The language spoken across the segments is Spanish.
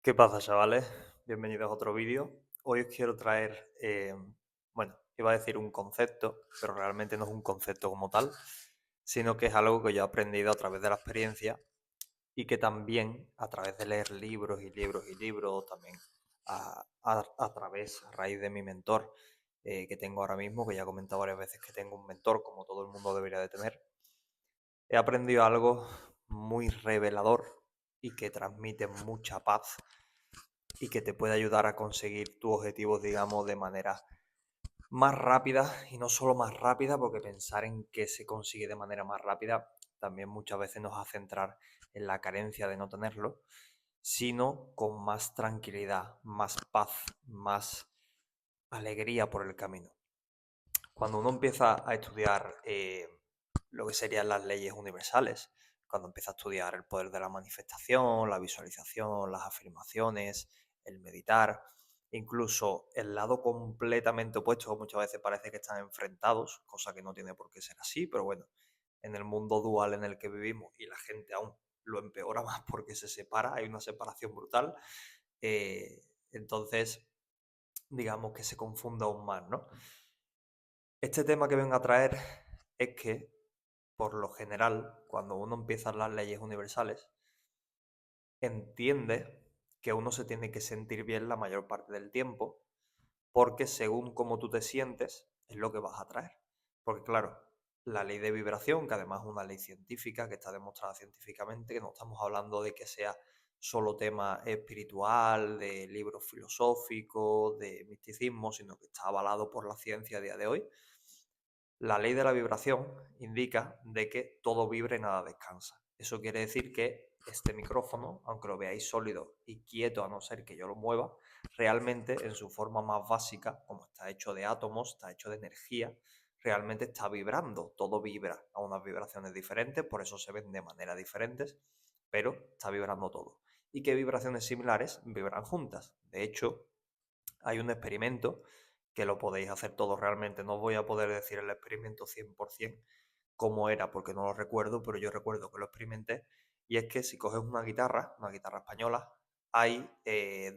¿Qué pasa, chavales? Bienvenidos a otro vídeo. Hoy os quiero traer, bueno, iba a decir un concepto, pero realmente no es un concepto como tal, sino que es algo que yo he aprendido a través de la experiencia y que también a través de leer libros y libros y libros, también a raíz de mi mentor que tengo ahora mismo, que ya he comentado varias veces que tengo un mentor, como todo el mundo debería de tener, he aprendido algo muy revelador y que transmite mucha paz y que te puede ayudar a conseguir tus objetivos, digamos, de manera más rápida y no solo más rápida, porque pensar en que se consigue de manera más rápida también muchas veces nos hace entrar en la carencia de no tenerlo, sino con más tranquilidad, más paz, más alegría por el camino. Cuando uno empieza a estudiar lo que serían las leyes universales, cuando empieza a estudiar el poder de la manifestación, la visualización, las afirmaciones, el meditar, incluso el lado completamente opuesto, muchas veces parece que están enfrentados, cosa que no tiene por qué ser así, pero bueno, en el mundo dual en el que vivimos y la gente aún lo empeora más porque se separa, hay una separación brutal, entonces digamos que se confunda aún más, ¿no? Este tema que vengo a traer es que, por lo general, cuando uno empieza las leyes universales, entiende que uno se tiene que sentir bien la mayor parte del tiempo, porque según cómo tú te sientes, es lo que vas a traer. Porque claro, la ley de vibración, que además es una ley científica, que está demostrada científicamente, que no estamos hablando de que sea solo tema espiritual, de libros filosóficos, de misticismo, sino que está avalado por la ciencia a día de hoy. La ley de la vibración indica de que todo vibra y nada descansa. Eso quiere decir que este micrófono, aunque lo veáis sólido y quieto a no ser que yo lo mueva, realmente en su forma más básica, como está hecho de átomos, está hecho de energía, realmente está vibrando. Todo vibra a unas vibraciones diferentes, por eso se ven de manera diferentes, pero está vibrando todo. ¿Y qué vibraciones similares vibran juntas? De hecho, hay un experimento que lo podéis hacer todos realmente. No os voy a poder decir el experimento 100% cómo era, porque no lo recuerdo, pero yo recuerdo que lo experimenté. Y es que si coges una guitarra española, hay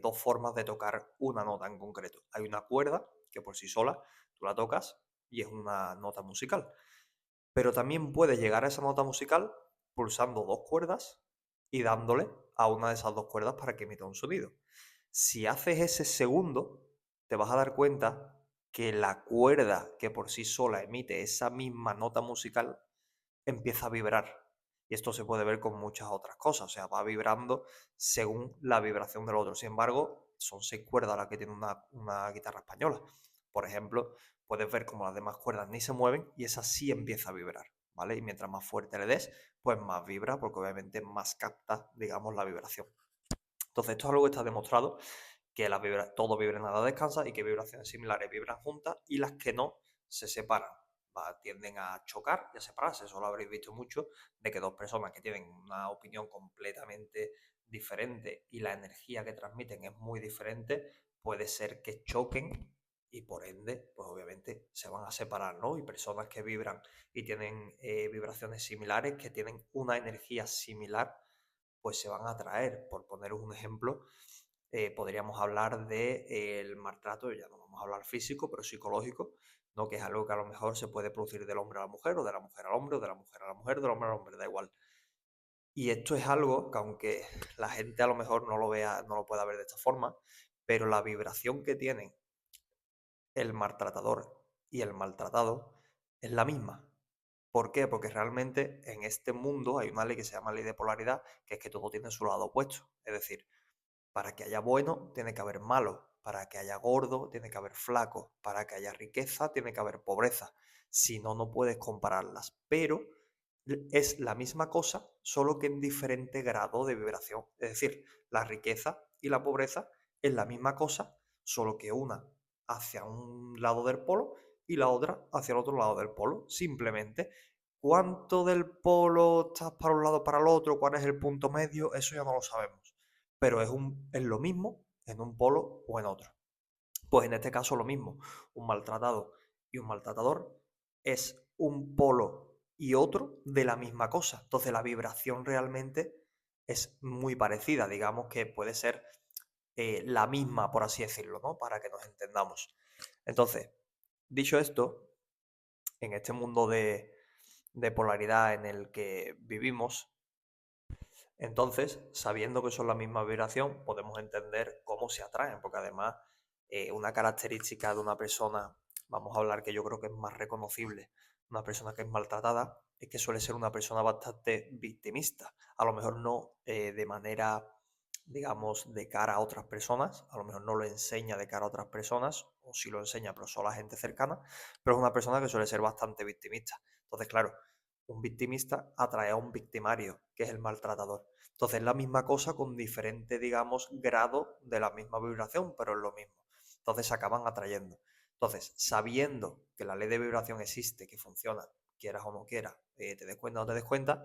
dos formas de tocar una nota en concreto. Hay una cuerda, que por sí sola tú la tocas y es una nota musical. Pero también puedes llegar a esa nota musical pulsando dos cuerdas y dándole a una de esas dos cuerdas para que emita un sonido. Si haces ese segundo, te vas a dar cuenta que la cuerda que por sí sola emite esa misma nota musical empieza a vibrar. Y esto se puede ver con muchas otras cosas, o sea, va vibrando según la vibración del otro. Sin embargo, son seis cuerdas las que tiene una guitarra española. Por ejemplo, puedes ver como las demás cuerdas ni se mueven y esa sí empieza a vibrar, ¿vale? Y mientras más fuerte le des, pues más vibra, porque obviamente más capta, digamos, la vibración. Entonces, esto es algo que está demostrado, que todo vibra y nada descansa y que vibraciones similares vibran juntas y las que no se separan. Tienden a chocar y a separarse. Eso lo habréis visto mucho, de que dos personas que tienen una opinión completamente diferente y la energía que transmiten es muy diferente, puede ser que choquen y por ende, pues obviamente se van a separar, ¿no? Y personas que vibran y tienen vibraciones similares, que tienen una energía similar, pues se van a atraer. Por poneros un ejemplo, podríamos hablar del maltrato, ya no vamos a hablar físico, pero psicológico, ¿no? Que es algo que a lo mejor se puede producir del hombre a la mujer, o de la mujer al hombre, o de la mujer a la mujer, del hombre al hombre, da igual. Y esto es algo que aunque la gente a lo mejor no lo vea, no lo pueda ver de esta forma, pero la vibración que tienen el maltratador y el maltratado es la misma. ¿Por qué? Porque realmente en este mundo hay una ley que se llama ley de polaridad, que es que todo tiene su lado opuesto. Es decir, para que haya bueno, tiene que haber malo. Para que haya gordo, tiene que haber flaco. Para que haya riqueza, tiene que haber pobreza. Si no, no puedes compararlas. Pero es la misma cosa, solo que en diferente grado de vibración. Es decir, la riqueza y la pobreza es la misma cosa, solo que una hacia un lado del polo y la otra hacia el otro lado del polo. Simplemente, ¿cuánto del polo estás para un lado o para el otro? ¿Cuál es el punto medio? Eso ya no lo sabemos. Pero es lo mismo en un polo o en otro. Pues en este caso lo mismo, un maltratado y un maltratador es un polo y otro de la misma cosa. Entonces la vibración realmente es muy parecida, digamos que puede ser la misma, por así decirlo, ¿no? Para que nos entendamos. Entonces, dicho esto, en este mundo de polaridad en el que vivimos, entonces, sabiendo que son la misma vibración, podemos entender cómo se atraen, porque además una característica de una persona, vamos a hablar que yo creo que es más reconocible, una persona que es maltratada, es que suele ser una persona bastante victimista. A lo mejor no de manera, digamos, de cara a otras personas, a lo mejor no lo enseña de cara a otras personas, o sí lo enseña, pero solo a gente cercana, pero es una persona que suele ser bastante victimista. Entonces, claro, un victimista atrae a un victimario, que es el maltratador. Entonces, es la misma cosa con diferente, digamos, grado de la misma vibración, pero es lo mismo. Entonces, se acaban atrayendo. Entonces, sabiendo que la ley de vibración existe, que funciona, quieras o no quieras, te des cuenta o no te des cuenta,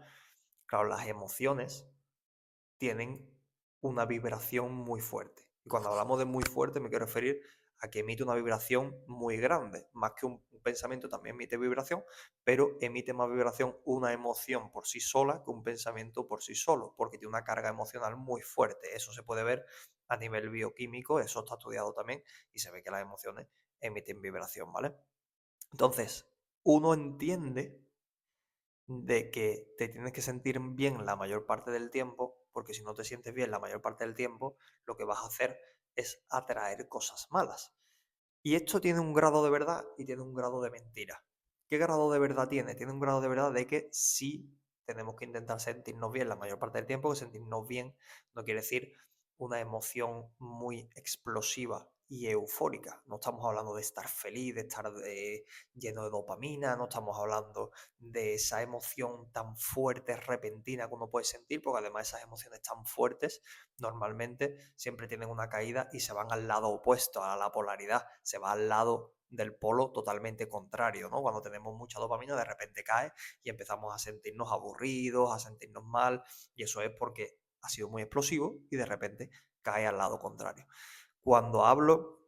claro, las emociones tienen una vibración muy fuerte. Y cuando hablamos de muy fuerte me quiero referir a que emite una vibración muy grande, más que un pensamiento también emite vibración, pero emite más vibración una emoción por sí sola que un pensamiento por sí solo, porque tiene una carga emocional muy fuerte. Eso se puede ver a nivel bioquímico, eso está estudiado también, y se ve que las emociones emiten vibración, ¿vale? Entonces, uno entiende de que te tienes que sentir bien la mayor parte del tiempo, porque si no te sientes bien la mayor parte del tiempo, lo que vas a hacer es atraer cosas malas. Y esto tiene un grado de verdad y tiene un grado de mentira. ¿Qué grado de verdad tiene? Tiene un grado de verdad de que sí tenemos que intentar sentirnos bien la mayor parte del tiempo, que sentirnos bien no quiere decir una emoción muy explosiva y eufórica. No estamos hablando de estar feliz, de estar lleno de dopamina, no estamos hablando de esa emoción tan fuerte, repentina que uno puede sentir, porque además esas emociones tan fuertes normalmente siempre tienen una caída y se van al lado opuesto, a la polaridad, se va al lado del polo totalmente contrario, ¿no? Cuando tenemos mucha dopamina, de repente cae y empezamos a sentirnos aburridos, a sentirnos mal, y eso es porque ha sido muy explosivo y de repente cae al lado contrario. Cuando hablo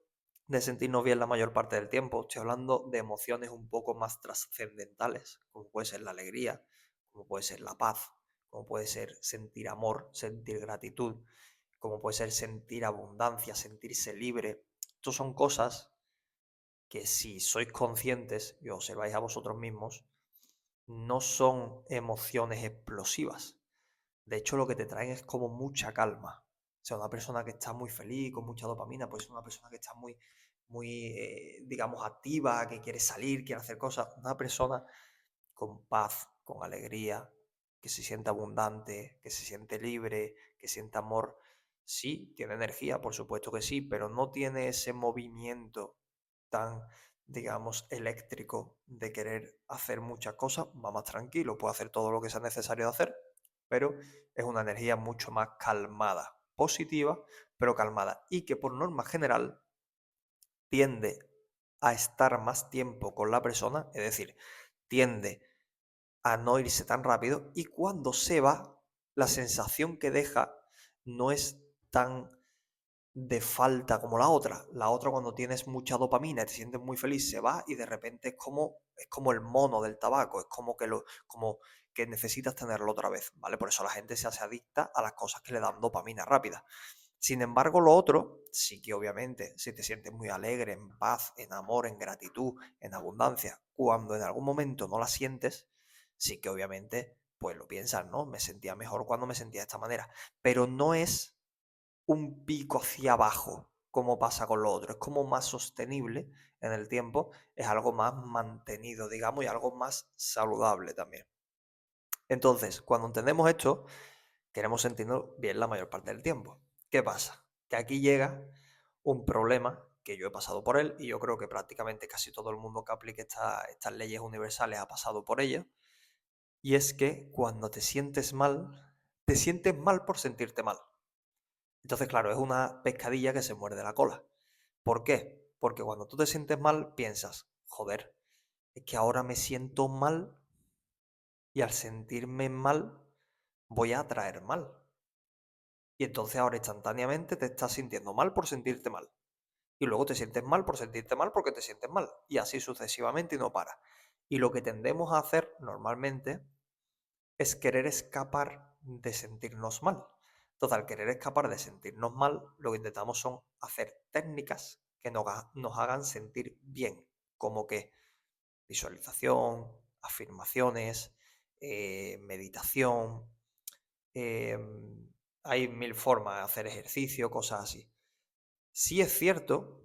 de sentirnos bien la mayor parte del tiempo, estoy hablando de emociones un poco más trascendentales, como puede ser la alegría, como puede ser la paz, como puede ser sentir amor, sentir gratitud, como puede ser sentir abundancia, sentirse libre. Estas son cosas que si sois conscientes y observáis a vosotros mismos, no son emociones explosivas. De hecho, lo que te traen es como mucha calma. O sea, una persona que está muy feliz, con mucha dopamina, pues es una persona que está muy, digamos, activa, que quiere salir, quiere hacer cosas. Una persona con paz, con alegría, que se siente abundante, que se siente libre, que siente amor. Sí, tiene energía, por supuesto que sí, pero no tiene ese movimiento tan, digamos, eléctrico de querer hacer muchas cosas. Va más tranquilo, puede hacer todo lo que sea necesario de hacer, pero es una energía mucho más calmada, positiva, pero calmada, y que por norma general tiende a estar más tiempo con la persona, es decir, tiende a no irse tan rápido, y cuando se va, la sensación que deja no es tan de falta como la otra. La otra, cuando tienes mucha dopamina y te sientes muy feliz, se va y de repente es como el mono del tabaco, es como que necesitas tenerlo otra vez, ¿vale? Por eso la gente se hace adicta a las cosas que le dan dopamina rápida. Sin embargo, lo otro, sí que obviamente, si te sientes muy alegre, en paz, en amor, en gratitud, en abundancia, cuando en algún momento no la sientes, sí que obviamente, pues lo piensas, ¿no? Me sentía mejor cuando me sentía de esta manera. Pero no es un pico hacia abajo, como pasa con lo otro. Es como más sostenible en el tiempo, es algo más mantenido, digamos, y algo más saludable también. Entonces, cuando entendemos esto, queremos sentirnos bien la mayor parte del tiempo. ¿Qué pasa? Que aquí llega un problema que yo he pasado por él y yo creo que prácticamente casi todo el mundo que aplique estas leyes universales ha pasado por ellas. Y es que cuando te sientes mal por sentirte mal. Entonces, claro, es una pescadilla que se muerde la cola. ¿Por qué? Porque cuando tú te sientes mal, piensas, joder, es que ahora me siento mal y al sentirme mal voy a atraer mal. Y entonces ahora instantáneamente te estás sintiendo mal por sentirte mal. Y luego te sientes mal por sentirte mal porque te sientes mal. Y así sucesivamente y no para. Y lo que tendemos a hacer normalmente es querer escapar de sentirnos mal. Entonces, al querer escapar de sentirnos mal, lo que intentamos son hacer técnicas que nos hagan sentir bien, como que visualización, afirmaciones, meditación. Hay mil formas de hacer ejercicio, cosas así. Sí es cierto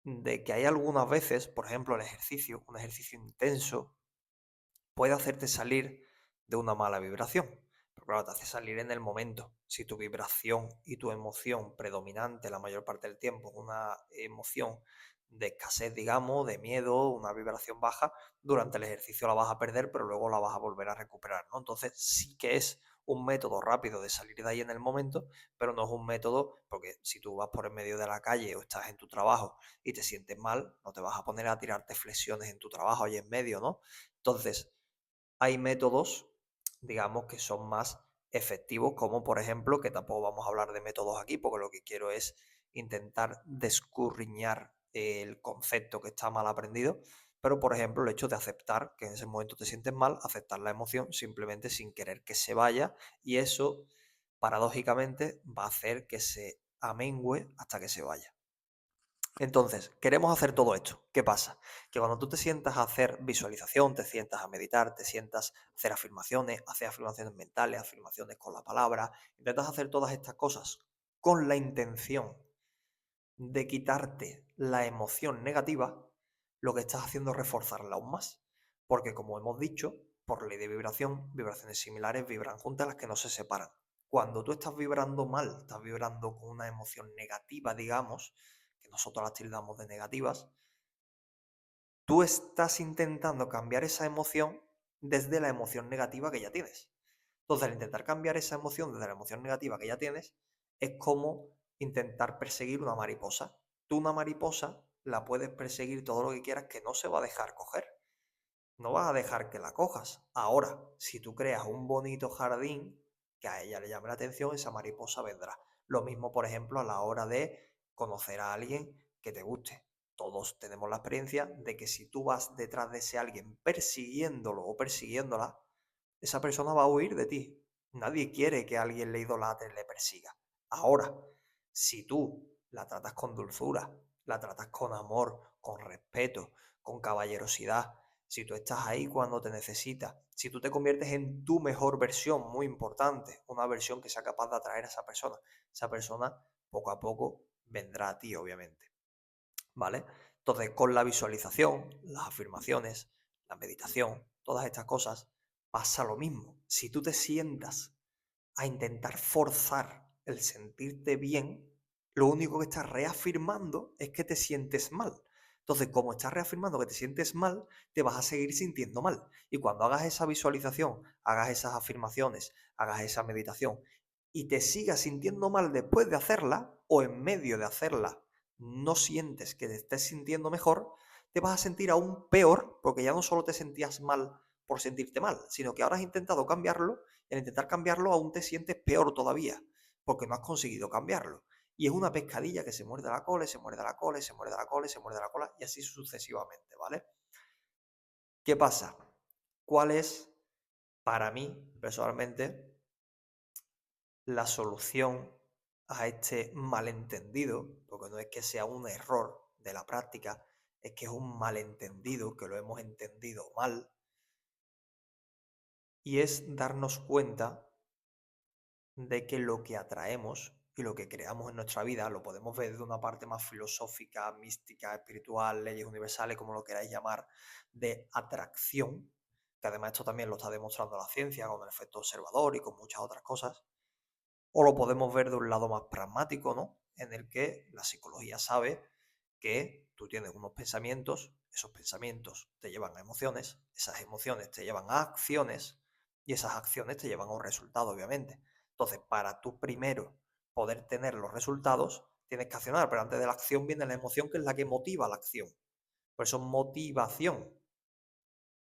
de que hay algunas veces, por ejemplo, el ejercicio, un ejercicio intenso, puede hacerte salir de una mala vibración. Pero claro, te hace salir en el momento. Si tu vibración y tu emoción predominante la mayor parte del tiempo es una emoción de escasez, digamos, de miedo, una vibración baja, durante el ejercicio la vas a perder, pero luego la vas a volver a recuperar, ¿no? Entonces sí que es un método rápido de salir de ahí en el momento, pero no es un método, porque si tú vas por el medio de la calle o estás en tu trabajo y te sientes mal, no te vas a poner a tirarte flexiones en tu trabajo ahí en medio, ¿no? Entonces, hay métodos, digamos, que son más efectivos, como por ejemplo, que tampoco vamos a hablar de métodos aquí, porque lo que quiero es intentar descurriñar el concepto que está mal aprendido, pero por ejemplo, el hecho de aceptar que en ese momento te sientes mal, aceptar la emoción simplemente sin querer que se vaya, y eso, paradójicamente, va a hacer que se amengüe hasta que se vaya. Entonces, queremos hacer todo esto. ¿Qué pasa? Que cuando tú te sientas a hacer visualización, te sientas a meditar, te sientas a hacer afirmaciones mentales, afirmaciones con la palabra, intentas hacer todas estas cosas con la intención de quitarte la emoción negativa, lo que estás haciendo es reforzarla aún más. Porque como hemos dicho, por ley de vibración, vibraciones similares vibran juntas las que no se separan. Cuando tú estás vibrando mal, estás vibrando con una emoción negativa, digamos, que nosotros las tildamos de negativas, tú estás intentando cambiar esa emoción desde la emoción negativa que ya tienes. Entonces, al intentar cambiar esa emoción desde la emoción negativa que ya tienes, es como intentar perseguir una mariposa. Tú una mariposa la puedes perseguir todo lo que quieras, que no se va a dejar coger. No vas a dejar que la cojas. Ahora, si tú creas un bonito jardín que a ella le llame la atención, esa mariposa vendrá. Lo mismo, por ejemplo, a la hora de conocer a alguien que te guste. Todos tenemos la experiencia de que si tú vas detrás de ese alguien persiguiéndolo o persiguiéndola, esa persona va a huir de ti. Nadie quiere que alguien le idolatre, le persiga. Ahora, si tú la tratas con dulzura, la tratas con amor, con respeto, con caballerosidad, si tú estás ahí cuando te necesitas, si tú te conviertes en tu mejor versión, muy importante, una versión que sea capaz de atraer a esa persona poco a poco vendrá a ti, obviamente. ¿Vale? Entonces, con la visualización, las afirmaciones, la meditación, todas estas cosas, pasa lo mismo. Si tú te sientas a intentar forzar el sentirte bien, lo único que estás reafirmando es que te sientes mal. Entonces, como estás reafirmando que te sientes mal, te vas a seguir sintiendo mal. Y cuando hagas esa visualización, hagas esas afirmaciones, hagas esa meditación y te sigas sintiendo mal después de hacerla o en medio de hacerla, no sientes que te estés sintiendo mejor, te vas a sentir aún peor porque ya no solo te sentías mal por sentirte mal, sino que ahora has intentado cambiarlo y al intentar cambiarlo aún te sientes peor todavía porque no has conseguido cambiarlo. Y es una pescadilla que se muerde la cola, se muerde la cola, se muerde la cola, se muerde la cola y así sucesivamente, ¿vale? ¿Qué pasa? ¿Cuál es, para mí, personalmente, la solución a este malentendido? Porque no es que sea un error de la práctica, es que es un malentendido, que lo hemos entendido mal, y es darnos cuenta de que lo que atraemos y lo que creamos en nuestra vida lo podemos ver de una parte más filosófica, mística, espiritual, leyes universales, como lo queráis llamar, de atracción, que además esto también lo está demostrando la ciencia con el efecto observador y con muchas otras cosas, o lo podemos ver de un lado más pragmático, ¿no? En el que la psicología sabe que tú tienes unos pensamientos, esos pensamientos te llevan a emociones, esas emociones te llevan a acciones y esas acciones te llevan a un resultado, obviamente. Entonces, para tú primero poder tener los resultados, tienes que accionar, pero antes de la acción viene la emoción que es la que motiva la acción. Por eso motivación.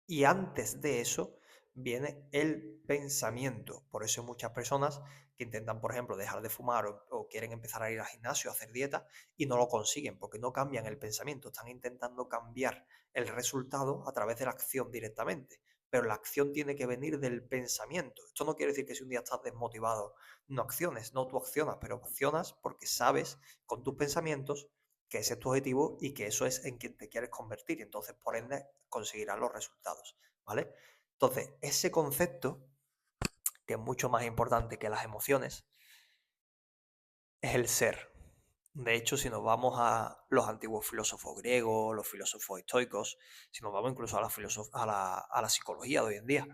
Y antes de eso viene el pensamiento. Por eso hay muchas personas que intentan, por ejemplo, dejar de fumar o quieren empezar a ir al gimnasio, a hacer dieta y no lo consiguen porque no cambian el pensamiento. Están intentando cambiar el resultado a través de la acción directamente. pero la acción tiene que venir del pensamiento. Esto no quiere decir que si un día estás desmotivado no acciones, no, tú accionas, pero accionas porque sabes con tus pensamientos que ese es tu objetivo y que eso es en quien te quieres convertir y entonces por ende conseguirás los resultados, ¿vale? Entonces, ese concepto, que es mucho más importante que las emociones, es el ser. De hecho, si nos vamos a los antiguos filósofos griegos, los filósofos estoicos, si nos vamos incluso a la psicología de hoy en día,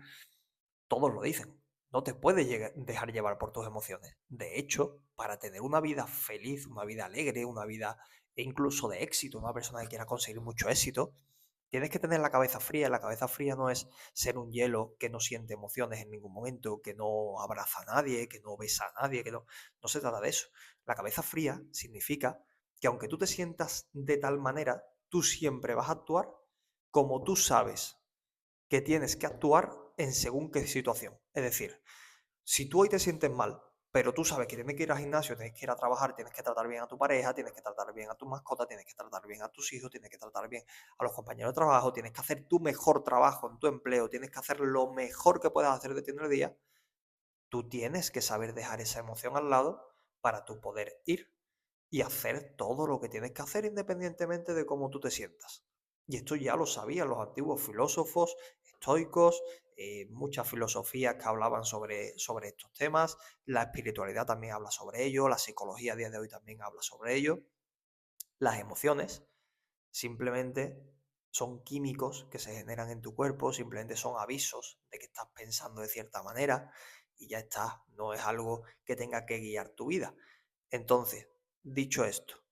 todos lo dicen. No te puedes dejar llevar por tus emociones. De hecho, para tener una vida feliz, una vida alegre, una vida incluso de éxito, una persona que quiera conseguir mucho éxito, tienes que tener la cabeza fría. La cabeza fría no es ser un hielo que no siente emociones en ningún momento, que no abraza a nadie, que no besa a nadie, que no, no se trata de eso. La cabeza fría significa que aunque tú te sientas de tal manera, tú siempre vas a actuar como tú sabes que tienes que actuar en según qué situación. Es decir, si tú hoy te sientes mal, pero tú sabes que tienes que ir al gimnasio, tienes que ir a trabajar, tienes que tratar bien a tu pareja, tienes que tratar bien a tu mascota, tienes que tratar bien a tus hijos, tienes que tratar bien a los compañeros de trabajo, tienes que hacer tu mejor trabajo en tu empleo, tienes que hacer lo mejor que puedas hacer de ti en el día, tú tienes que saber dejar esa emoción al lado para tú poder ir y hacer todo lo que tienes que hacer independientemente de cómo tú te sientas. Y esto ya lo sabían los antiguos filósofos estoicos, muchas filosofías que hablaban sobre estos temas, la espiritualidad también habla sobre ello, la psicología a día de hoy también habla sobre ello. Las emociones simplemente son químicos que se generan en tu cuerpo, simplemente son avisos de que estás pensando de cierta manera y ya está, no es algo que tenga que guiar tu vida. Entonces, dicho esto,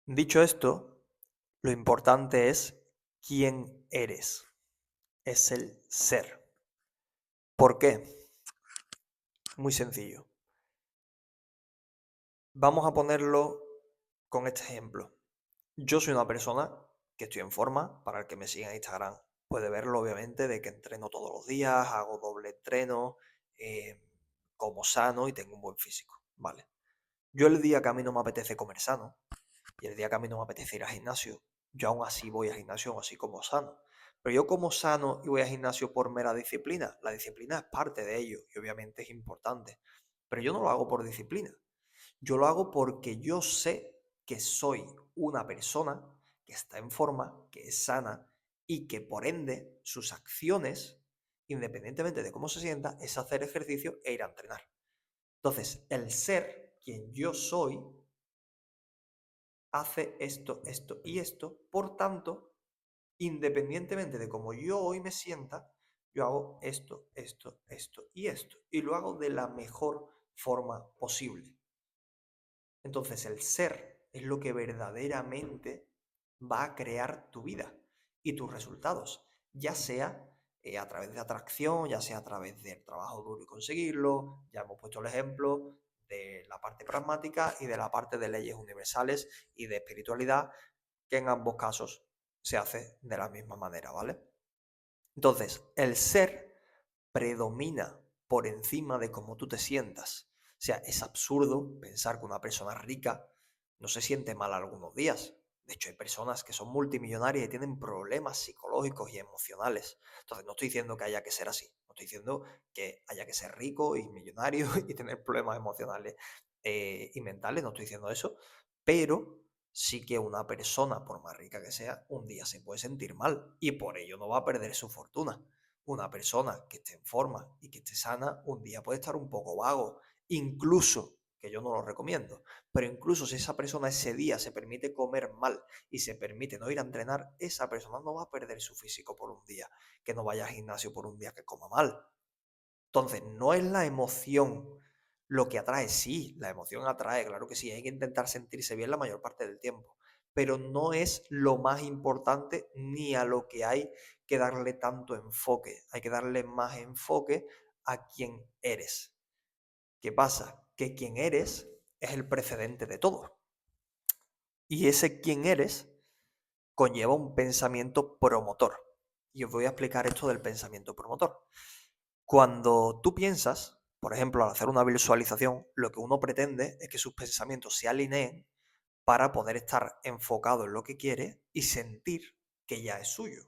Dicho esto, lo importante es quién eres, es el ser. ¿Por qué? Muy sencillo. Vamos a ponerlo con este ejemplo. Yo soy una persona que estoy en forma, para el que me siga en Instagram puede verlo obviamente, de que entreno todos los días, hago doble entreno, eh, como sano y tengo un buen físico, ¿vale? Yo el día que a mí no me apetece comer sano, y el día que a mí no me apetece ir al gimnasio, yo aún así voy al gimnasio, aún así como sano. Pero yo como sano y voy al gimnasio por mera disciplina. La disciplina es parte de ello y obviamente es importante. Pero yo no lo hago por disciplina. Yo lo hago porque yo sé que soy una persona que está en forma, que es sana y que por ende sus acciones, independientemente de cómo se sienta, es hacer ejercicio e ir a entrenar. Entonces, el ser quien yo soy hace esto, esto y esto. Por tanto, independientemente de cómo yo hoy me sienta, yo hago esto, esto, esto y esto. Y lo hago de la mejor forma posible. Entonces, el ser es lo que verdaderamente va a crear tu vida y tus resultados, ya sea a través de atracción, ya sea a través del trabajo duro y conseguirlo. Ya hemos puesto el ejemplo de la parte pragmática y de la parte de leyes universales y de espiritualidad, que en ambos casos se hace de la misma manera, ¿vale? Entonces, el ser predomina por encima de cómo tú te sientas. O sea, es absurdo pensar que una persona rica no se siente mal algunos días. De hecho, hay personas que son multimillonarias y tienen problemas psicológicos y emocionales. Entonces, no estoy diciendo que haya que ser así. No estoy diciendo que haya que ser rico y millonario y tener problemas emocionales y mentales. No estoy diciendo eso. Pero sí que una persona, por más rica que sea, un día se puede sentir mal y por ello no va a perder su fortuna. Una persona que esté en forma y que esté sana, un día puede estar un poco vago, incluso, que yo no lo recomiendo, pero incluso si esa persona ese día se permite comer mal y se permite no ir a entrenar, esa persona no va a perder su físico por un día, que no vaya al gimnasio por un día que coma mal. Entonces, no es la emoción lo que atrae, sí, la emoción atrae, claro que sí, hay que intentar sentirse bien la mayor parte del tiempo, pero no es lo más importante ni a lo que hay que darle tanto enfoque, hay que darle más enfoque a quién eres. ¿Qué pasa? Que quién eres es el precedente de todo. Y ese quién eres conlleva un pensamiento promotor. Y os voy a explicar esto del pensamiento promotor. Cuando tú piensas, por ejemplo, al hacer una visualización, lo que uno pretende es que sus pensamientos se alineen para poder estar enfocado en lo que quiere y sentir que ya es suyo.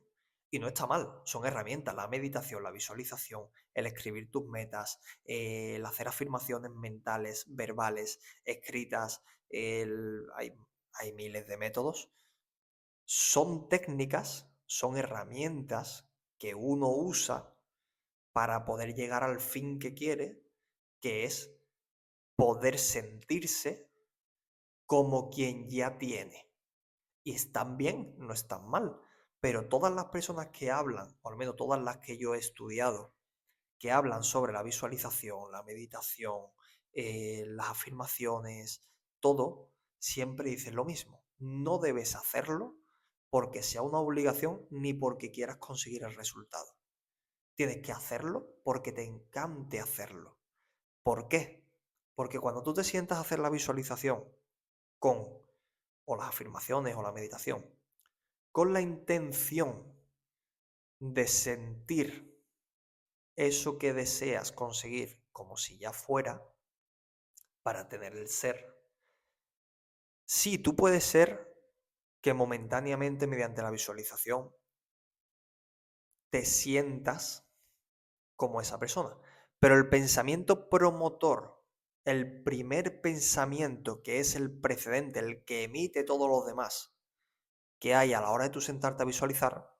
Y no está mal, son herramientas, la meditación, la visualización, el escribir tus metas, el hacer afirmaciones mentales, verbales, escritas, hay miles de métodos. Son técnicas, son herramientas que uno usa para poder llegar al fin que quiere, que es poder sentirse como quien ya tiene. Y están bien, no están mal. Pero todas las personas que hablan, o al menos todas las que yo he estudiado, que hablan sobre la visualización, la meditación, las afirmaciones, todo, siempre dicen lo mismo. No debes hacerlo porque sea una obligación ni porque quieras conseguir el resultado. Tienes que hacerlo porque te encante hacerlo. ¿Por qué? Porque cuando tú te sientas a hacer la visualización con, o las afirmaciones o la meditación, con la intención de sentir eso que deseas conseguir como si ya fuera, para tener el ser. Sí, tú puedes ser que momentáneamente mediante la visualización te sientas como esa persona, pero el pensamiento promotor, el primer pensamiento que es el precedente, el que emite todos los demás que hay a la hora de tú sentarte a visualizar,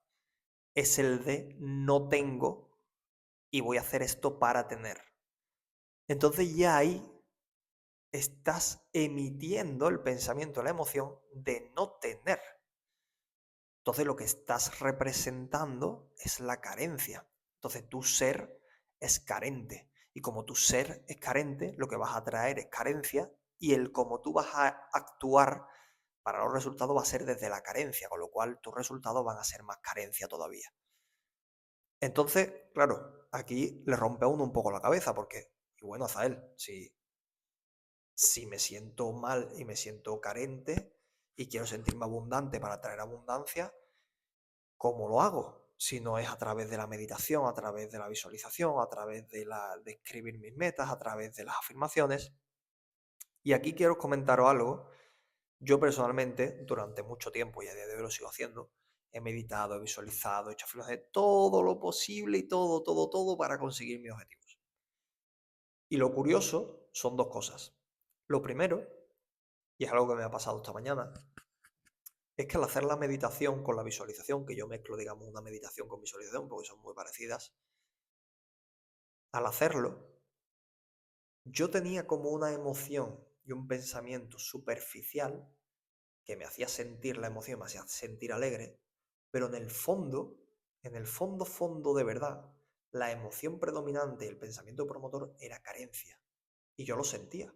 es el de no tengo y voy a hacer esto para tener. Entonces ya ahí estás emitiendo el pensamiento, la emoción de no tener. Entonces lo que estás representando es la carencia. Entonces tu ser es carente. Y como tu ser es carente, lo que vas a traer es carencia y el cómo tú vas a actuar para los resultados va a ser desde la carencia, con lo cual tus resultados van a ser más carencia todavía. Entonces, claro, aquí le rompe a uno un poco la cabeza porque, y bueno, Azael, si me siento mal y me siento carente y quiero sentirme abundante para traer abundancia, ¿cómo lo hago? Si no es a través de la meditación, a través de la visualización, a través de escribir mis metas, a través de las afirmaciones. Y aquí quiero comentaros algo. Yo personalmente, durante mucho tiempo, y a día de hoy lo sigo haciendo, he meditado, he visualizado, he hecho afirmaciones, todo lo posible y todo para conseguir mis objetivos. Y lo curioso son dos cosas. Lo primero, y es algo que me ha pasado esta mañana, es que al hacer la meditación con la visualización, que yo mezclo, digamos, una meditación con visualización, porque son muy parecidas, al hacerlo, yo tenía como una emoción y un pensamiento superficial que me hacía sentir la emoción, me hacía sentir alegre, pero en el fondo de verdad, la emoción predominante, el pensamiento promotor era carencia. Y yo lo sentía.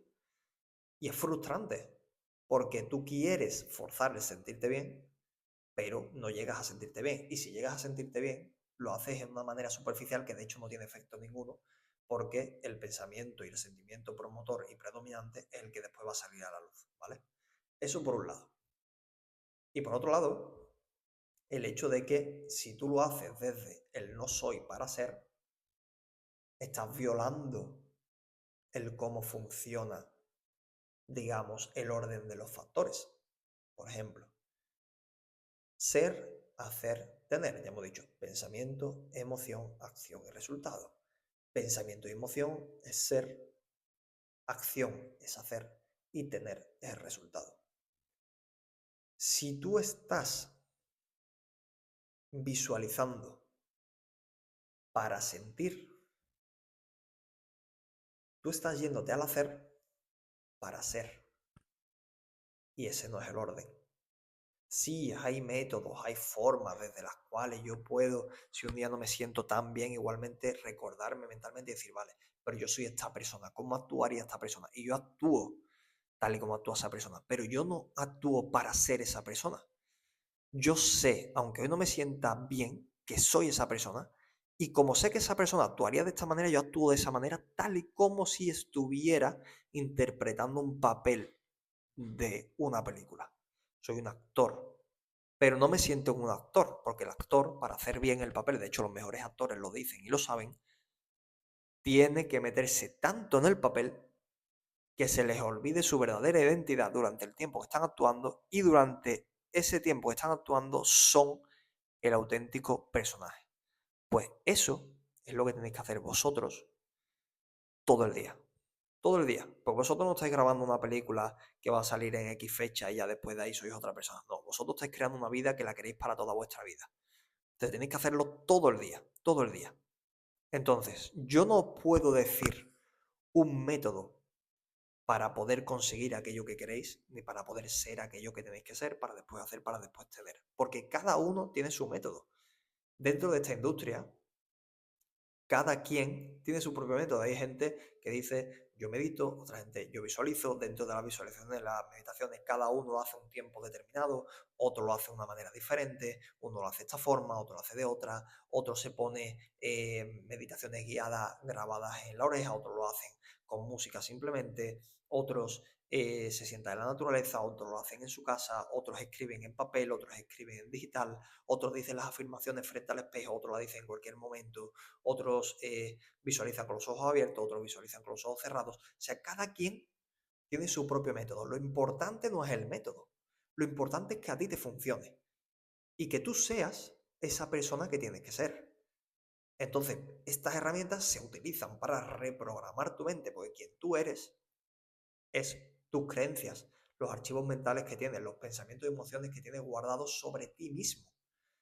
Y es frustrante, porque tú quieres forzar el sentirte bien, pero no llegas a sentirte bien. Y si llegas a sentirte bien, lo haces de una manera superficial que de hecho no tiene efecto ninguno, porque el pensamiento y el sentimiento promotor y predominante es el que después va a salir a la luz, ¿vale? Eso por un lado. Y por otro lado, el hecho de que si tú lo haces desde el no soy para ser, estás violando el cómo funciona, digamos, el orden de los factores. Por ejemplo, ser, hacer, tener. Ya hemos dicho, pensamiento, emoción, acción y resultado. Pensamiento y emoción es ser, acción es hacer y tener es el resultado. Si tú estás visualizando para sentir, tú estás yéndote al hacer para ser. Y ese no es el orden. Sí, hay métodos, hay formas desde las cuales yo puedo, si un día no me siento tan bien, igualmente recordarme mentalmente y decir, vale, pero yo soy esta persona, ¿cómo actuaría esta persona? Y yo actúo tal y como actúa esa persona, pero yo no actúo para ser esa persona. Yo sé, aunque hoy no me sienta bien, que soy esa persona, y como sé que esa persona actuaría de esta manera, yo actúo de esa manera tal y como si estuviera interpretando un papel de una película. Soy un actor, pero no me siento un actor, porque el actor, para hacer bien el papel, de hecho los mejores actores lo dicen y lo saben, tiene que meterse tanto en el papel que se les olvide su verdadera identidad durante el tiempo que están actuando y durante ese tiempo que están actuando son el auténtico personaje. Pues eso es lo que tenéis que hacer vosotros todo el día. Todo el día. Pues vosotros no estáis grabando una película que va a salir en X fecha y ya después de ahí sois otra persona. No, vosotros estáis creando una vida que la queréis para toda vuestra vida. Entonces tenéis que hacerlo todo el día, todo el día. Entonces, yo no puedo decir un método para poder conseguir aquello que queréis, ni para poder ser aquello que tenéis que ser, para después hacer, para después tener. Porque cada uno tiene su método. Dentro de esta industria, cada quien tiene su propio método. Hay gente que dice, yo medito, otra gente, yo visualizo. Dentro de las visualizaciones, de las meditaciones, cada uno lo hace un tiempo determinado, otro lo hace de una manera diferente, uno lo hace de esta forma, otro lo hace de otra, otro se pone meditaciones guiadas grabadas en la oreja, otros lo hacen con música simplemente, otros se sientan en la naturaleza, otros lo hacen en su casa, otros escriben en papel, otros escriben en digital, otros dicen las afirmaciones frente al espejo, otros las dicen en cualquier momento, otros visualizan con los ojos abiertos, otros visualizan con los ojos cerrados. O sea, cada quien tiene su propio método. Lo importante no es el método. Lo importante es que a ti te funcione y que tú seas esa persona que tienes que ser. Entonces, estas herramientas se utilizan para reprogramar tu mente, porque quien tú eres es tus creencias, los archivos mentales que tienes, los pensamientos y emociones que tienes guardados sobre ti mismo.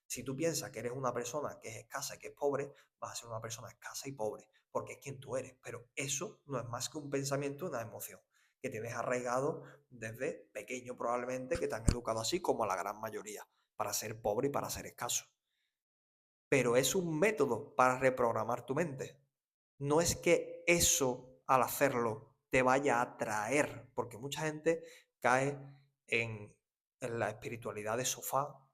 Si tú piensas que eres una persona que es escasa y que es pobre, vas a ser una persona escasa y pobre, porque es quien tú eres. Pero eso no es más que un pensamiento, una emoción que tienes arraigado desde pequeño probablemente, que te han educado así como a la gran mayoría, para ser pobre y para ser escaso. Pero es un método para reprogramar tu mente. No es que eso, al hacerlo, te vaya a atraer, porque mucha gente cae en la espiritualidad de sofá,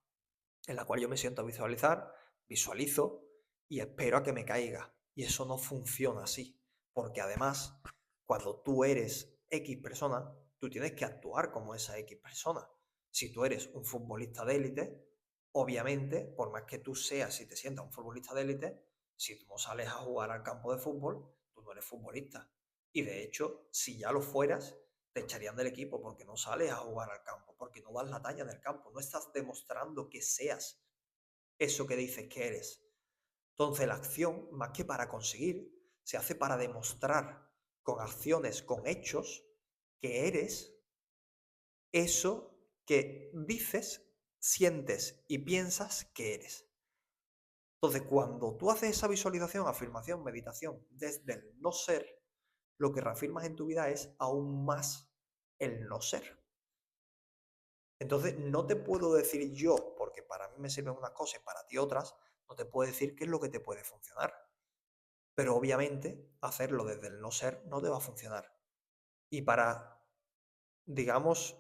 en la cual yo me siento a visualizar, visualizo y espero a que me caiga. Y eso no funciona así, porque además, cuando tú eres X persona, tú tienes que actuar como esa X persona. Si tú eres un futbolista de élite, obviamente, por más que tú seas y te sientas un futbolista de élite, si tú no sales a jugar al campo de fútbol, tú no eres futbolista. Y de hecho, si ya lo fueras, te echarían del equipo porque no sales a jugar al campo, porque no das la talla en el campo, no estás demostrando que seas eso que dices que eres. Entonces la acción, más que para conseguir, se hace para demostrar con acciones, con hechos, que eres eso que dices, sientes y piensas que eres. Entonces, cuando tú haces esa visualización, afirmación, meditación, desde el no ser, lo que reafirmas en tu vida es aún más el no ser. Entonces, no te puedo decir yo, porque para mí me sirven unas cosas y para ti otras, no te puedo decir qué es lo que te puede funcionar. Pero obviamente, hacerlo desde el no ser no te va a funcionar. Y para, digamos,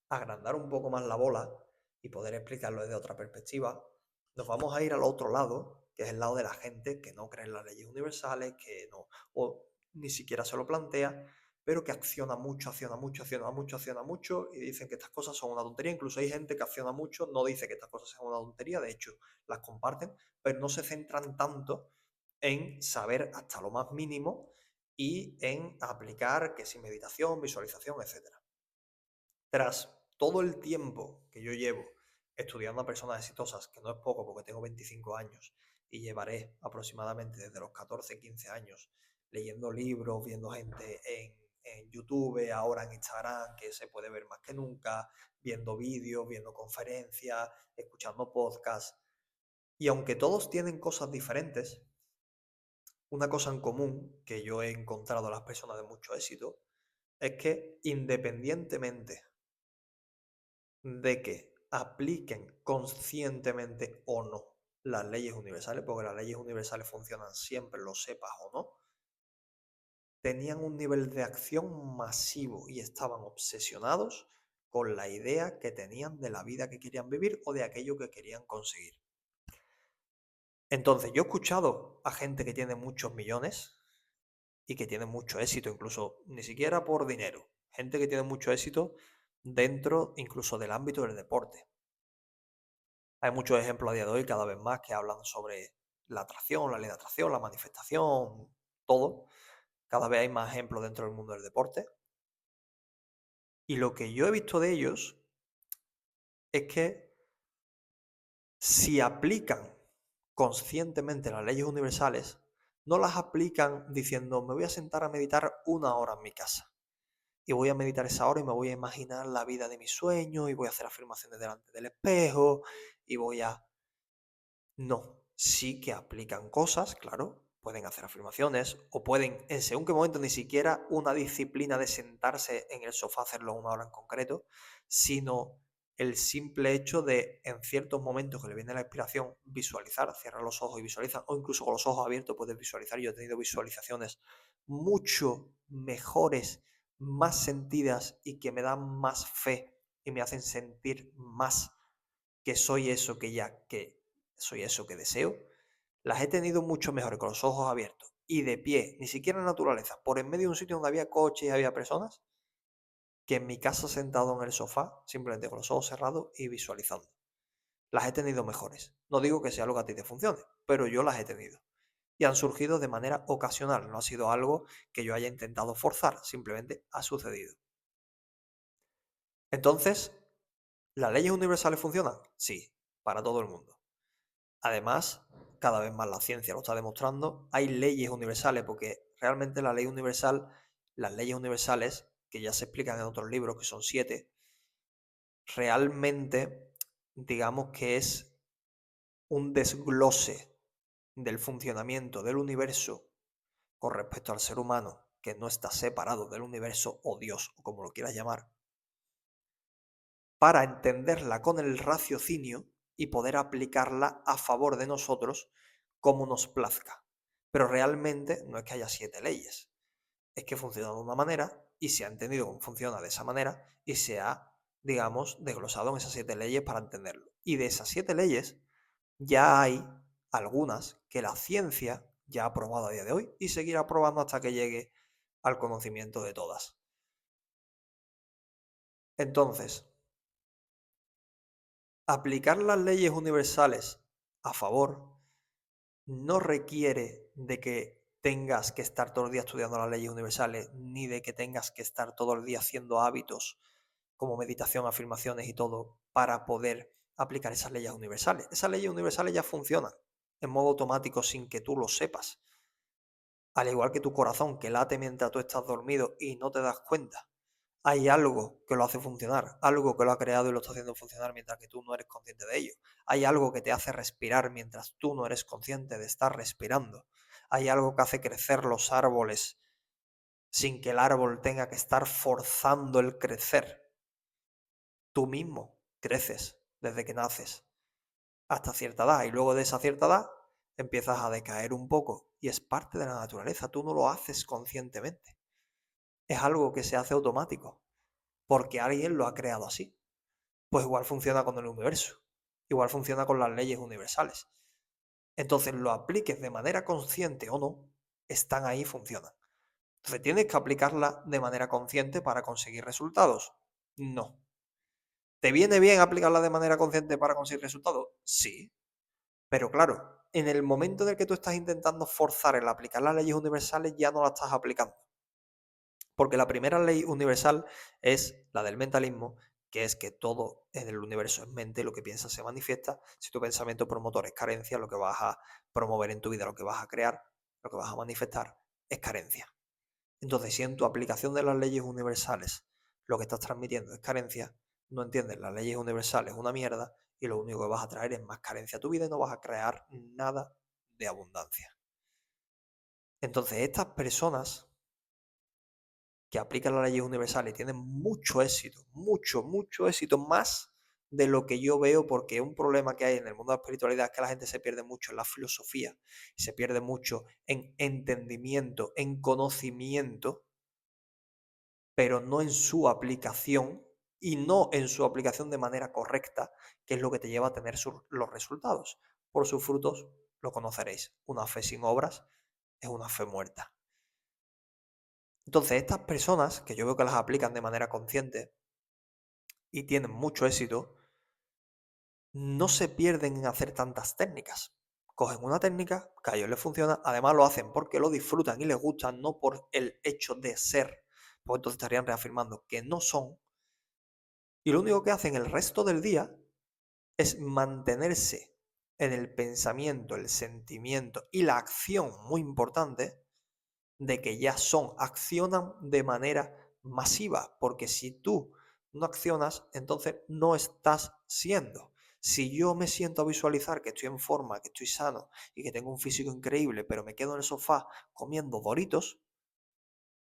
agrandar un poco más la bola y poder explicarlo desde otra perspectiva, nos vamos a ir al otro lado, que es el lado de la gente que no cree en las leyes universales, que no, o ni siquiera se lo plantea, pero que acciona mucho, acciona mucho, acciona mucho, acciona mucho, y dicen que estas cosas son una tontería. Incluso hay gente que acciona mucho, no dice que estas cosas sean una tontería, de hecho las comparten, pero no se centran tanto en saber hasta lo más mínimo y en aplicar que si meditación, visualización, etcétera. Tras todo el tiempo que yo llevo estudiando a personas exitosas, que no es poco porque tengo 25 años y llevaré aproximadamente desde los 14, 15 años leyendo libros, viendo gente en YouTube, ahora en Instagram, que se puede ver más que nunca, viendo vídeos, viendo conferencias, escuchando podcasts. Y aunque todos tienen cosas diferentes, una cosa en común que yo he encontrado a las personas de mucho éxito es que independientemente de que apliquen conscientemente o no las leyes universales, porque las leyes universales funcionan siempre, lo sepas o no, tenían un nivel de acción masivo y estaban obsesionados con la idea que tenían de la vida que querían vivir o de aquello que querían conseguir. Entonces, yo he escuchado a gente que tiene muchos millones y que tiene mucho éxito, incluso ni siquiera por dinero, gente que tiene mucho éxito dentro incluso del ámbito del deporte. Hay muchos ejemplos a día de hoy, cada vez más, que hablan sobre la atracción, la ley de atracción, la manifestación, todo. Cada vez hay más ejemplos dentro del mundo del deporte. Y lo que yo he visto de ellos es que si aplican conscientemente las leyes universales, no las aplican diciendo, me voy a sentar a meditar 1 hora en mi casa. Y voy a meditar esa hora y me voy a imaginar la vida de mis sueños y voy a hacer afirmaciones delante del espejo y voy a... No, sí que aplican cosas, claro, pueden hacer afirmaciones o pueden, en según qué momento, ni siquiera una disciplina de sentarse en el sofá a hacerlo 1 hora en concreto, sino el simple hecho de, en ciertos momentos que le viene la inspiración, visualizar, cierra los ojos y visualiza, o incluso con los ojos abiertos puedes visualizar. Yo he tenido visualizaciones mucho mejores, más sentidas y que me dan más fe y me hacen sentir más que soy eso que soy eso que deseo, las he tenido mucho mejor con los ojos abiertos y de pie, ni siquiera en naturaleza, por en medio de un sitio donde había coches y había personas, que en mi casa sentado en el sofá, simplemente con los ojos cerrados y visualizando. Las he tenido mejores. No digo que sea algo que a ti te funcione, pero yo las he tenido. Y han surgido de manera ocasional, no ha sido algo que yo haya intentado forzar, simplemente ha sucedido. Entonces, ¿las leyes universales funcionan? Sí, para todo el mundo. Además, cada vez más la ciencia lo está demostrando, hay leyes universales, porque realmente la ley universal, las leyes universales, que ya se explican en otros libros, que son 7, realmente digamos que es un desglose del funcionamiento del universo con respecto al ser humano, que no está separado del universo o Dios, o como lo quieras llamar, para entenderla con el raciocinio y poder aplicarla a favor de nosotros como nos plazca. Pero realmente no es que haya 7 leyes, es que funciona de una manera y se ha entendido cómo funciona de esa manera y se ha, digamos, desglosado en esas 7 leyes para entenderlo. Y de esas 7 leyes ya hay algunas que la ciencia ya ha probado a día de hoy y seguirá probando hasta que llegue al conocimiento de todas. Entonces, aplicar las leyes universales a favor no requiere de que tengas que estar todo el día estudiando las leyes universales, ni de que tengas que estar todo el día haciendo hábitos como meditación, afirmaciones y todo para poder aplicar esas leyes universales. Esas leyes universales ya funcionan en modo automático sin que tú lo sepas. Al igual que tu corazón que late mientras tú estás dormido y no te das cuenta. Hay algo que lo hace funcionar, algo que lo ha creado y lo está haciendo funcionar mientras que tú no eres consciente de ello. Hay algo que te hace respirar mientras tú no eres consciente de estar respirando. Hay algo que hace crecer los árboles sin que el árbol tenga que estar forzando el crecer. Tú mismo creces desde que naces hasta cierta edad y luego de esa cierta edad empiezas a decaer un poco y es parte de la naturaleza, tú no lo haces conscientemente. Es algo que se hace automático porque alguien lo ha creado así. Pues igual funciona con el universo, igual funciona con las leyes universales. Entonces, lo apliques de manera consciente o no, están ahí y funcionan. Entonces, ¿tienes que aplicarla de manera consciente para conseguir resultados? No. ¿Te viene bien aplicarla de manera consciente para conseguir resultados? Sí. Pero claro, en el momento en el que tú estás intentando forzar el aplicar las leyes universales, ya no la estás aplicando. Porque la primera ley universal es la del mentalismo, que es que todo en el universo es mente, lo que piensas se manifiesta. Si tu pensamiento promotor es carencia, lo que vas a promover en tu vida, lo que vas a crear, lo que vas a manifestar, es carencia. Entonces, si en tu aplicación de las leyes universales lo que estás transmitiendo es carencia, no entiendes las leyes universales una mierda y lo único que vas a traer es más carencia a tu vida y no vas a crear nada de abundancia. Entonces, estas personas que aplican las leyes universales y tienen mucho éxito, mucho éxito, más de lo que yo veo, porque un problema que hay en el mundo de la espiritualidad es que la gente se pierde mucho en la filosofía, se pierde mucho en entendimiento, en conocimiento, pero no en su aplicación y no en su aplicación de manera correcta, que es lo que te lleva a tener los resultados. Por sus frutos lo conoceréis. Una fe sin obras es una fe muerta. Entonces, estas personas, que yo veo que las aplican de manera consciente y tienen mucho éxito, no se pierden en hacer tantas técnicas. Cogen una técnica que a ellos les funciona, además lo hacen porque lo disfrutan y les gusta, no por el hecho de ser, pues entonces estarían reafirmando que no son, y lo único que hacen el resto del día es mantenerse en el pensamiento, el sentimiento y la acción, muy importante, de que ya accionan de manera masiva, porque si tú no accionas, entonces no estás siendo. Si yo me siento a visualizar que estoy en forma, que estoy sano y que tengo un físico increíble, pero me quedo en el sofá comiendo Doritos,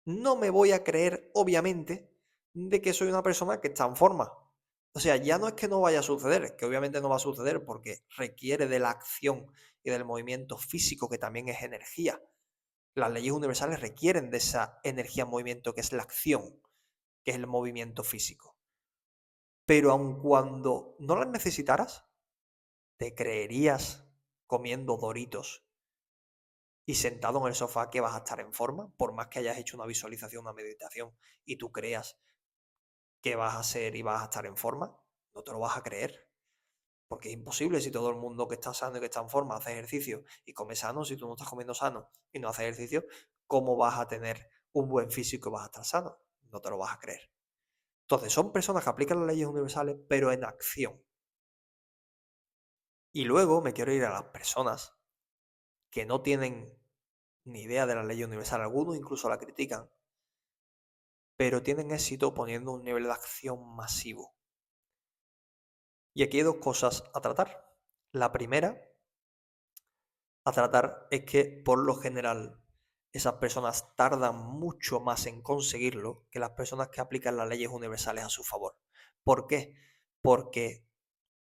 no me voy a creer, obviamente, de que soy una persona que está en forma. O sea, ya no es que no vaya a suceder, que obviamente no va a suceder porque requiere de la acción y del movimiento físico, que también es energía. Las leyes universales requieren de esa energía en movimiento que es la acción, que es el movimiento físico. Pero aun cuando no las necesitaras, ¿te creerías comiendo Doritos y sentado en el sofá que vas a estar en forma? Por más que hayas hecho una visualización, una meditación y tú creas que vas a ser y vas a estar en forma, no te lo vas a creer. Porque es imposible si todo el mundo que está sano y que está en forma hace ejercicio y come sano. Si tú no estás comiendo sano y no haces ejercicio, ¿cómo vas a tener un buen físico y vas a estar sano? No te lo vas a creer. Entonces, son personas que aplican las leyes universales, pero en acción. Y luego me quiero ir a las personas que no tienen ni idea de la ley universal. Algunos incluso la critican, pero tienen éxito poniendo un nivel de acción masivo. Y aquí hay dos cosas a tratar. La primera a tratar es que, por lo general, esas personas tardan mucho más en conseguirlo que las personas que aplican las leyes universales a su favor. ¿Por qué? Porque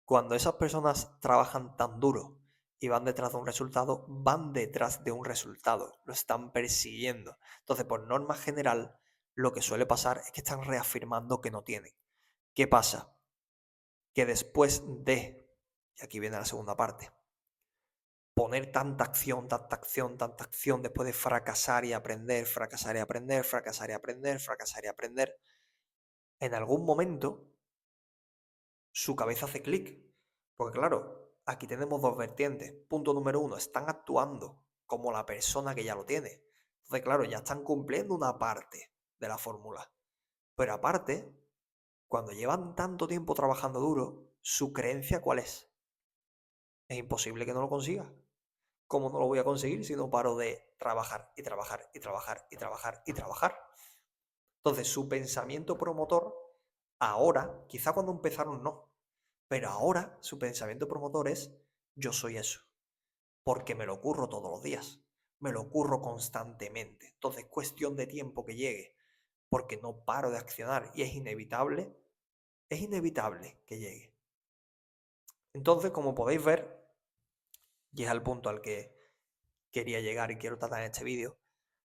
cuando esas personas trabajan tan duro y van detrás de un resultado, van detrás de un resultado, lo están persiguiendo. Entonces, por norma general, lo que suele pasar es que están reafirmando que no tienen. ¿Qué pasa? Que después de, y aquí viene la segunda parte, poner tanta acción, tanta acción, tanta acción, después de fracasar y aprender, fracasar y aprender, fracasar y aprender, fracasar y aprender, en algún momento su cabeza hace clic. Porque claro, aquí tenemos dos vertientes. Punto número uno, están actuando como la persona que ya lo tiene. Entonces, claro, ya están cumpliendo una parte de la fórmula. Pero aparte, cuando llevan tanto tiempo trabajando duro, ¿su creencia cuál es? Es imposible que no lo consiga. ¿Cómo no lo voy a conseguir si no paro de trabajar y trabajar y trabajar y trabajar y trabajar? Entonces, su pensamiento promotor, ahora, quizá cuando empezaron no, pero ahora su pensamiento promotor es: yo soy eso, porque me lo ocurro todos los días, me lo ocurro constantemente. Entonces, cuestión de tiempo que llegue, porque no paro de accionar y es inevitable que llegue. Entonces, como podéis ver, y es al punto al que quería llegar y quiero tratar en este vídeo,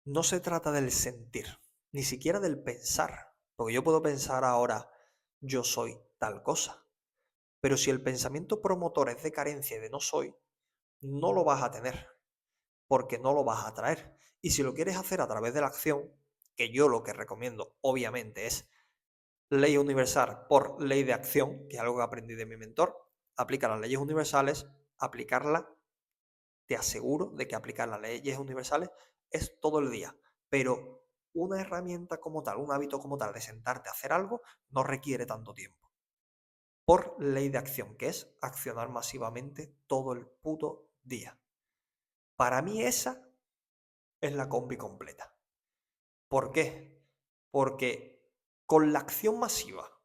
no se trata del sentir, ni siquiera del pensar, porque yo puedo pensar ahora, yo soy tal cosa, pero si el pensamiento promotor es de carencia y de no soy, no lo vas a tener, porque no lo vas a atraer. Y si lo quieres hacer a través de la acción, que yo lo que recomiendo obviamente es ley universal por ley de acción, que es algo que aprendí de mi mentor, aplica las leyes universales, aplicarla, te aseguro de que aplicar las leyes universales es todo el día, pero una herramienta como tal, un hábito como tal de sentarte a hacer algo, no requiere tanto tiempo. Por ley de acción, que es accionar masivamente todo el puto día. Para mí esa es la combi completa. ¿Por qué? Porque con la acción masiva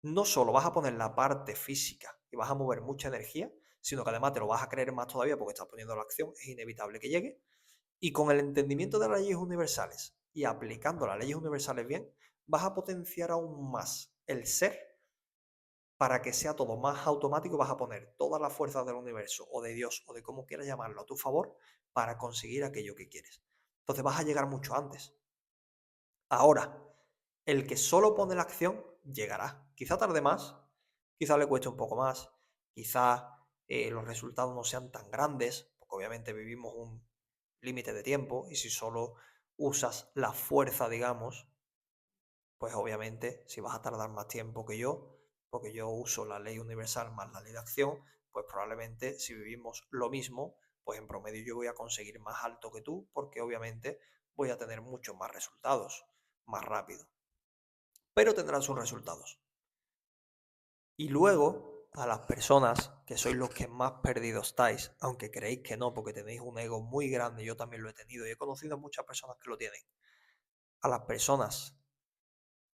no solo vas a poner la parte física y vas a mover mucha energía, sino que además te lo vas a creer más todavía porque estás poniendo la acción, es inevitable que llegue. Y con el entendimiento de las leyes universales y aplicando las leyes universales bien, vas a potenciar aún más el ser para que sea todo más automático. Vas a poner todas las fuerzas del universo o de Dios o de como quieras llamarlo a tu favor para conseguir aquello que quieres. Entonces vas a llegar mucho antes. Ahora, el que solo pone la acción llegará. Quizá tarde más, quizá le cueste un poco más, quizá los resultados no sean tan grandes, porque obviamente vivimos un límite de tiempo y si solo usas la fuerza, digamos, pues obviamente si vas a tardar más tiempo que yo, porque yo uso la ley universal más la ley de acción, pues probablemente si vivimos lo mismo, pues en promedio yo voy a conseguir más alto que tú, porque obviamente voy a tener muchos más resultados, más rápido, pero tendrán sus resultados. Y luego a las personas que sois los que más perdidos estáis, aunque creéis que no, porque tenéis un ego muy grande, yo también lo he tenido y he conocido a muchas personas que lo tienen. A las personas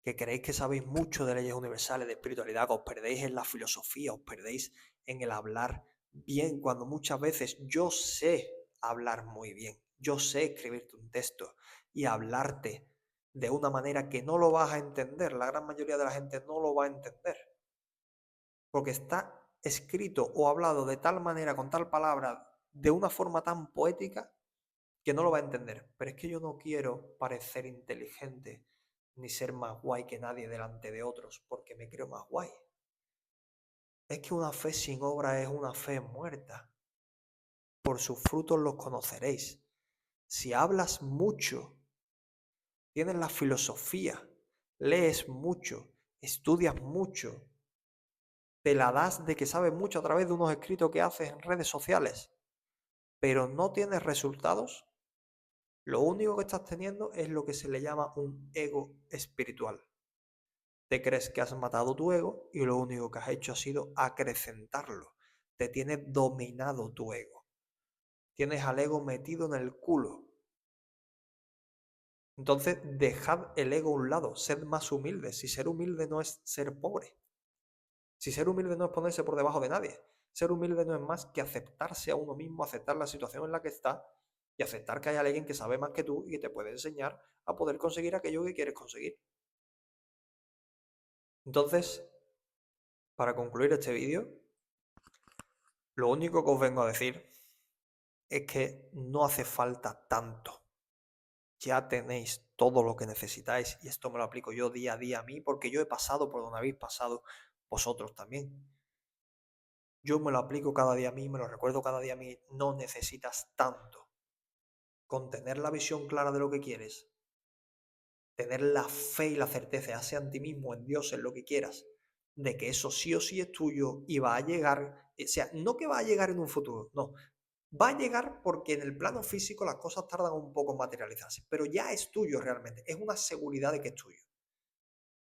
que creéis que sabéis mucho de leyes universales, de espiritualidad, que os perdéis en la filosofía, os perdéis en el hablar bien, cuando muchas veces yo sé hablar muy bien, yo sé escribirte un texto y hablarte de una manera que no lo vas a entender, la gran mayoría de la gente no lo va a entender, porque está escrito o hablado de tal manera, con tal palabra, de una forma tan poética, que no lo va a entender. Pero es que yo no quiero parecer inteligente ni ser más guay que nadie delante de otros, porque me creo más guay. Es que una fe sin obra es una fe muerta. Por sus frutos los conoceréis. Si hablas mucho, tienes la filosofía, lees mucho, estudias mucho, te la das de que sabes mucho a través de unos escritos que haces en redes sociales, pero no tienes resultados, lo único que estás teniendo es lo que se le llama un ego espiritual. Te crees que has matado tu ego y lo único que has hecho ha sido acrecentarlo. Te tiene dominado tu ego. Tienes al ego metido en el culo. Entonces, dejad el ego a un lado, sed más humildes. Si ser humilde no es ser pobre. Si ser humilde no es ponerse por debajo de nadie. Ser humilde no es más que aceptarse a uno mismo, aceptar la situación en la que está y aceptar que hay alguien que sabe más que tú y que te puede enseñar a poder conseguir aquello que quieres conseguir. Entonces, para concluir este vídeo, lo único que os vengo a decir es que no hace falta tanto. Ya tenéis todo lo que necesitáis y esto me lo aplico yo día a día a mí porque yo he pasado por donde habéis pasado vosotros también. Yo me lo aplico cada día a mí, me lo recuerdo cada día a mí. No necesitas tanto. Con tener la visión clara de lo que quieres, tener la fe y la certeza, hacia en ti mismo, en Dios, en lo que quieras, de que eso sí o sí es tuyo y va a llegar, o sea, no que va a llegar en un futuro, no, va a llegar porque en el plano físico las cosas tardan un poco en materializarse, pero ya es tuyo realmente, es una seguridad de que es tuyo.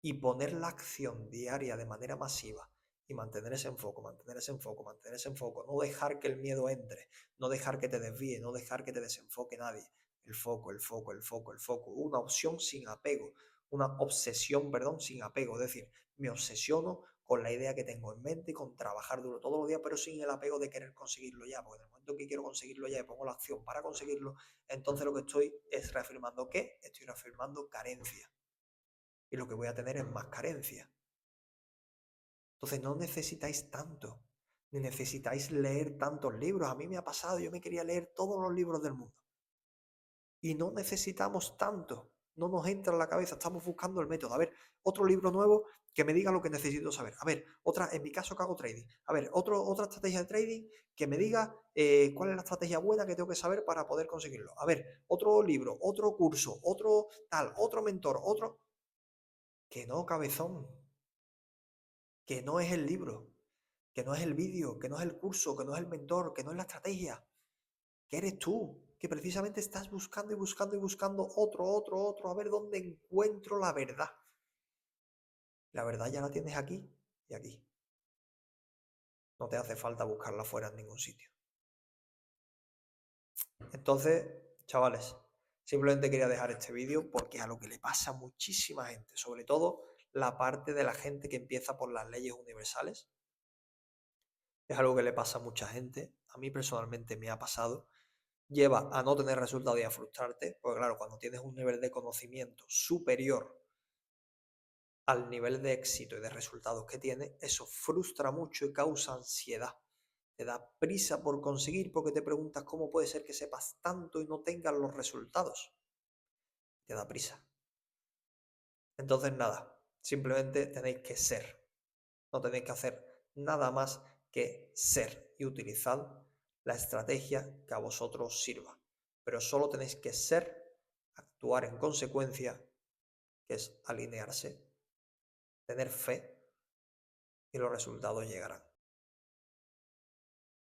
Y poner la acción diaria de manera masiva y mantener ese enfoque, mantener ese enfoque, mantener ese enfoque, no dejar que el miedo entre, no dejar que te desvíe, no dejar que te desenfoque nadie. El foco, el foco, el foco, el foco. Una opción sin apego, una obsesión, perdón, sin apego. Es decir, me obsesiono con la idea que tengo en mente y con trabajar duro todos los días, pero sin el apego de querer conseguirlo ya, porque en el momento que quiero conseguirlo ya y pongo la acción para conseguirlo, entonces lo que estoy es reafirmando ¿qué? Estoy reafirmando carencia. Y lo que voy a tener es más carencia. Entonces no necesitáis tanto, ni necesitáis leer tantos libros. A mí me ha pasado, yo me quería leer todos los libros del mundo. Y no necesitamos tanto, no nos entra en la cabeza, estamos buscando el método. A ver, otro libro nuevo que me diga lo que necesito saber. A ver, otra, en mi caso que hago trading. A ver, otra estrategia de trading que me diga cuál es la estrategia buena que tengo que saber para poder conseguirlo. A ver, otro libro, otro curso, otro tal, otro mentor, otro... Que no, cabezón, que no es el libro, que no es el vídeo, que no es el curso, que no es el mentor, que no es la estrategia, que eres tú, que precisamente estás buscando y buscando y buscando otro, a ver dónde encuentro la verdad. La verdad ya la tienes aquí y aquí. No te hace falta buscarla fuera en ningún sitio. Entonces, chavales, simplemente quería dejar este vídeo porque es a lo que le pasa a muchísima gente, sobre todo la parte de la gente que empieza por las leyes universales. Es algo que le pasa a mucha gente. A mí personalmente me ha pasado. Lleva a no tener resultados y a frustrarte, porque claro, cuando tienes un nivel de conocimiento superior al nivel de éxito y de resultados que tienes, eso frustra mucho y causa ansiedad. Te da prisa por conseguir porque te preguntas cómo puede ser que sepas tanto y no tengas los resultados. Te da prisa. Entonces nada, simplemente tenéis que ser. No tenéis que hacer nada más que ser y utilizar la estrategia que a vosotros os sirva. Pero solo tenéis que ser, actuar en consecuencia, que es alinearse, tener fe y los resultados llegarán.